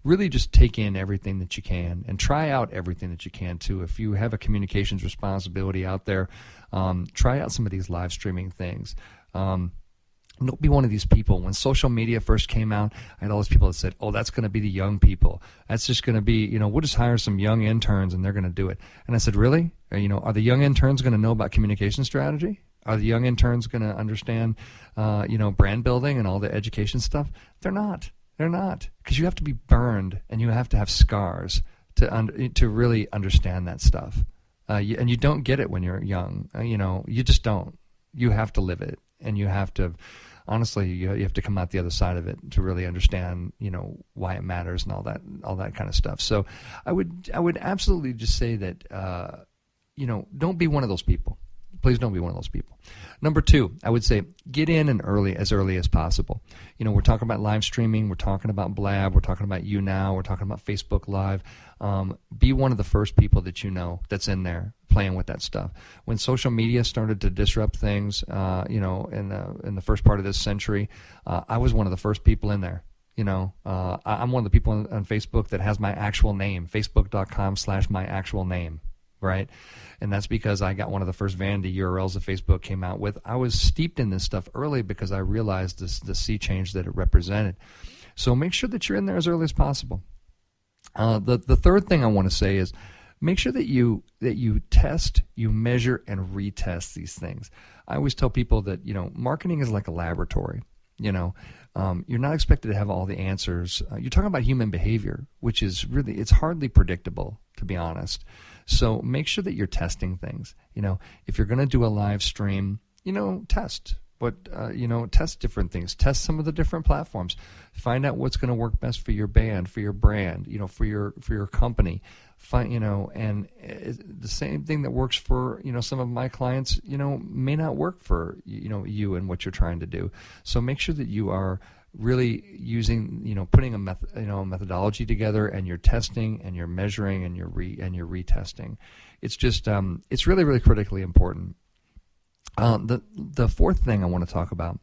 Speaker 2: Really just take in everything that you can and try out everything that you can too. If you have a communications responsibility out there, try out some of these live streaming things. Don't be one of these people. When social media first came out, I had all these people that said, oh, that's going to be the young people. That's just going to be, we'll just hire some young interns and they're going to do it. And I said, really? Are the young interns going to know about communication strategy? Are the young interns going to understand, brand building and all the education stuff? They're not. They're not. Because you have to be burned and you have to have scars to really understand that stuff. And you don't get it when you're young. You just don't. You have to live it. And you have to, honestly, you have to come out the other side of it to really understand, why it matters and all that kind of stuff. So I would absolutely just say that, don't be one of those people. Please don't be one of those people. Number 2, I would say get in as early as possible. We're talking about live streaming. We're talking about Blab. We're talking about YouNow. We're talking about Facebook Live. Be one of the first people that that's in there playing with that stuff. When social media started to disrupt things, in the first part of this century, I was one of the first people in there. I'm one of the people on Facebook that has my actual name, facebook.com/my actual name. Right? And that's because I got one of the first vanity URLs that Facebook came out with. I was steeped in this stuff early because I realized the sea change that it represented. So make sure that you're in there as early as possible. The third thing I want to say is make sure that you test, you measure, and retest these things. I always tell people that, marketing is like a laboratory. You're not expected to have all the answers. You're talking about human behavior, which is really, it's hardly predictable, to be honest. So make sure that you're testing things. If you're going to do a live stream, test. But, test different things. Test some of the different platforms. Find out what's going to work best for your band, for your brand, for your company. And the same thing that works for, some of my clients, may not work for, you and what you're trying to do. So make sure that you are really using, putting a methodology together, and you're testing and you're measuring and you're retesting. It's just, it's really, really critically important. The fourth thing I want to talk about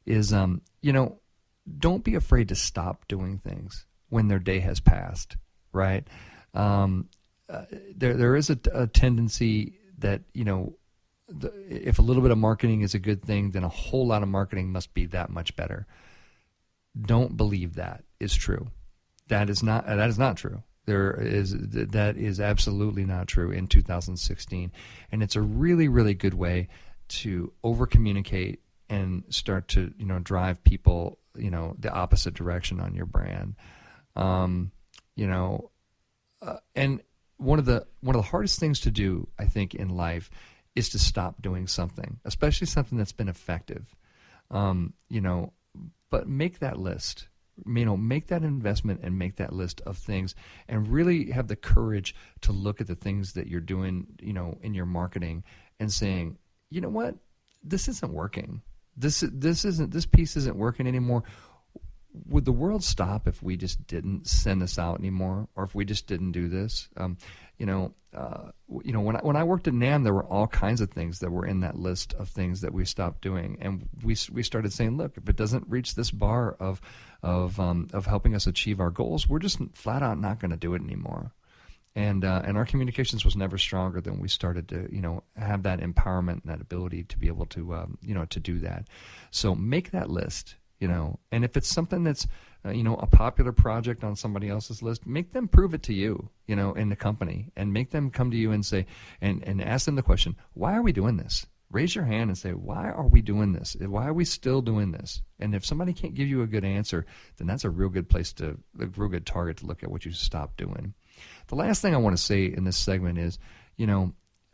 Speaker 2: is, don't be afraid to stop doing things when their day has passed, right? There is a tendency that, if a little bit of marketing is a good thing, then a whole lot of marketing must be that much better. Don't believe that is true. That is not true. That is absolutely not true in 2016. And it's a really, really good way to over-communicate and start to, drive people, the opposite direction on your brand. And one of the hardest things to do, I think, in life is to stop doing something, especially something that's been effective. But make that list. Make that investment and make that list of things, and really have the courage to look at the things that you're doing, in your marketing, and saying, you know what, this isn't working. This piece isn't working anymore. Would the world stop if we just didn't send this out anymore, or if we just didn't do this? When I worked at NAM, there were all kinds of things that were in that list of things that we stopped doing, and we started saying, look, if it doesn't reach this bar of helping us achieve our goals, we're just flat out not going to do it anymore. And our communications was never stronger than we started to have that empowerment and that ability to be able to to do that. So make that list. And if it's something that's, a popular project on somebody else's list, make them prove it to you, in the company, and make them come to you and say, and ask them the question, why are we doing this? raise your hand and say, why are we doing this? Why are we still doing this? And if somebody can't give you a good answer, then that's a real good target to look at what you stop doing. The last thing I want to say in this segment is,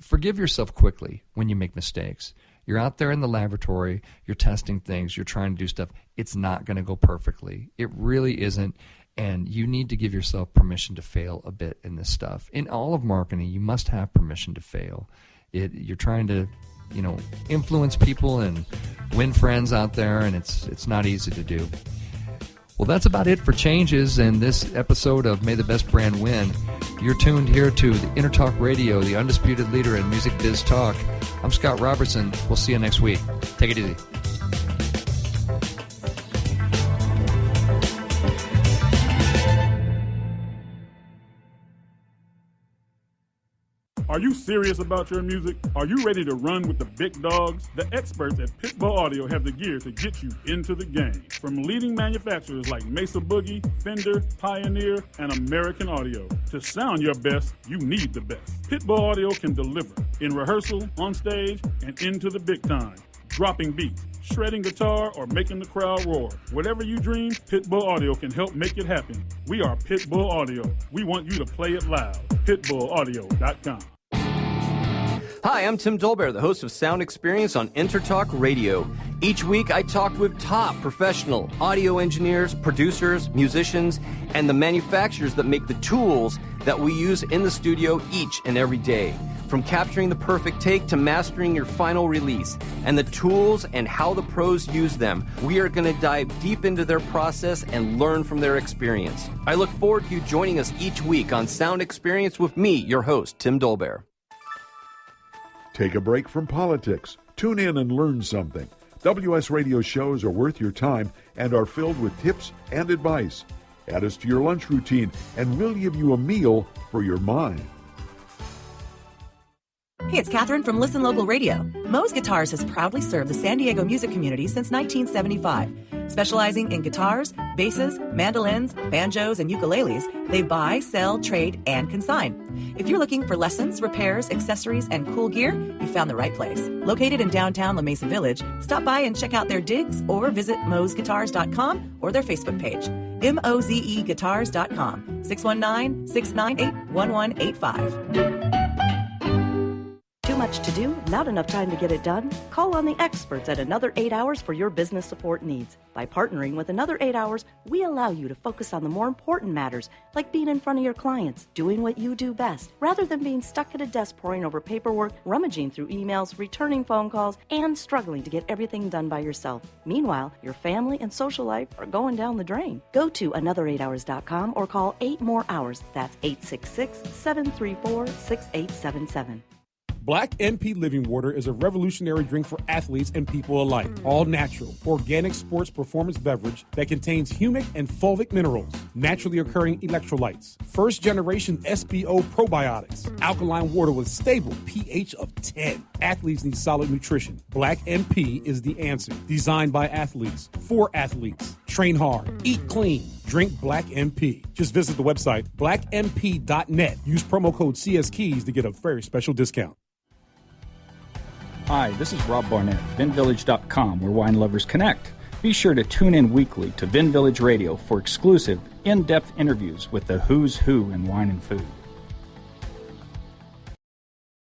Speaker 2: forgive yourself quickly when you make mistakes. You're out there in the laboratory, you're testing things, you're trying to do stuff. It's not going to go perfectly. It really isn't. And you need to give yourself permission to fail a bit in this stuff. In all of marketing, you must have permission to fail. You're trying to, influence people and win friends out there, and it's not easy to do. Well, that's about it for changes in this episode of May the Best Brand Win. You're tuned here to the Intertalk Radio, the undisputed leader in music biz talk. I'm Scott Robertson. We'll see you next week. Take it easy.
Speaker 4: Are you serious about your music? Are you ready to run with the big dogs? The experts at Pitbull Audio have the gear to get you into the game. From leading manufacturers like Mesa Boogie, Fender, Pioneer, and American Audio. To sound your best, you need the best. Pitbull Audio can deliver in rehearsal, on stage, and into the big time. Dropping beats, shredding guitar, or making the crowd roar. Whatever you dream, Pitbull Audio can help make it happen. We are Pitbull Audio. We want you to play it loud. PitbullAudio.com.
Speaker 8: Hi, I'm Tim Dolbear, the host of Sound Experience on Intertalk Radio. Each week, I talk with top professional audio engineers, producers, musicians, and the manufacturers that make the tools that we use in the studio each and every day. From capturing the perfect take to mastering your final release, and the tools and how the pros use them, we are going to dive deep into their process and learn from their experience. I look forward to you joining us each week on Sound Experience with me, your host, Tim Dolbear.
Speaker 5: Take a break from politics. Tune in and learn something. WS Radio shows are worth your time and are filled with tips and advice. Add us to your lunch routine, and we'll give you a meal for your mind.
Speaker 7: Hey, it's Catherine from Listen Local Radio. Moe's Guitars has proudly served the San Diego music community since 1975. Specializing in guitars, basses, mandolins, banjos, and ukuleles, they buy, sell, trade, and consign. If you're looking for lessons, repairs, accessories, and cool gear, you found the right place. Located in downtown La Mesa Village, stop by and check out their digs or visit moesguitars.com or their Facebook page. mozeguitars.com, 619-698-1185.
Speaker 6: Too much to do? Not enough time to get it done? Call on the experts at Another 8 Hours for your business support needs. By partnering with Another 8 Hours, we allow you to focus on the more important matters, like being in front of your clients, doing what you do best, rather than being stuck at a desk poring over paperwork, rummaging through emails, returning phone calls, and struggling to get everything done by yourself. Meanwhile, your family and social life are going down the drain. Go to another8hours.com or call 8 more hours. That's 866-734-6877.
Speaker 10: Black MP Living Water is a revolutionary drink for athletes and people alike. All natural, organic sports performance beverage that contains humic and fulvic minerals, naturally occurring electrolytes, first generation SBO probiotics, alkaline water with stable pH of 10. Athletes need solid nutrition. Black MP is the answer. Designed by athletes, for athletes. Train hard, eat clean, drink Black MP. Just visit the website blackmp.net. Use promo code CSKeys to get a very special discount.
Speaker 9: Hi, this is Rob Barnett, VinVillage.com, where wine lovers connect. Be sure to tune in weekly to Vin Village Radio for exclusive, in-depth interviews with the who's who in wine and food.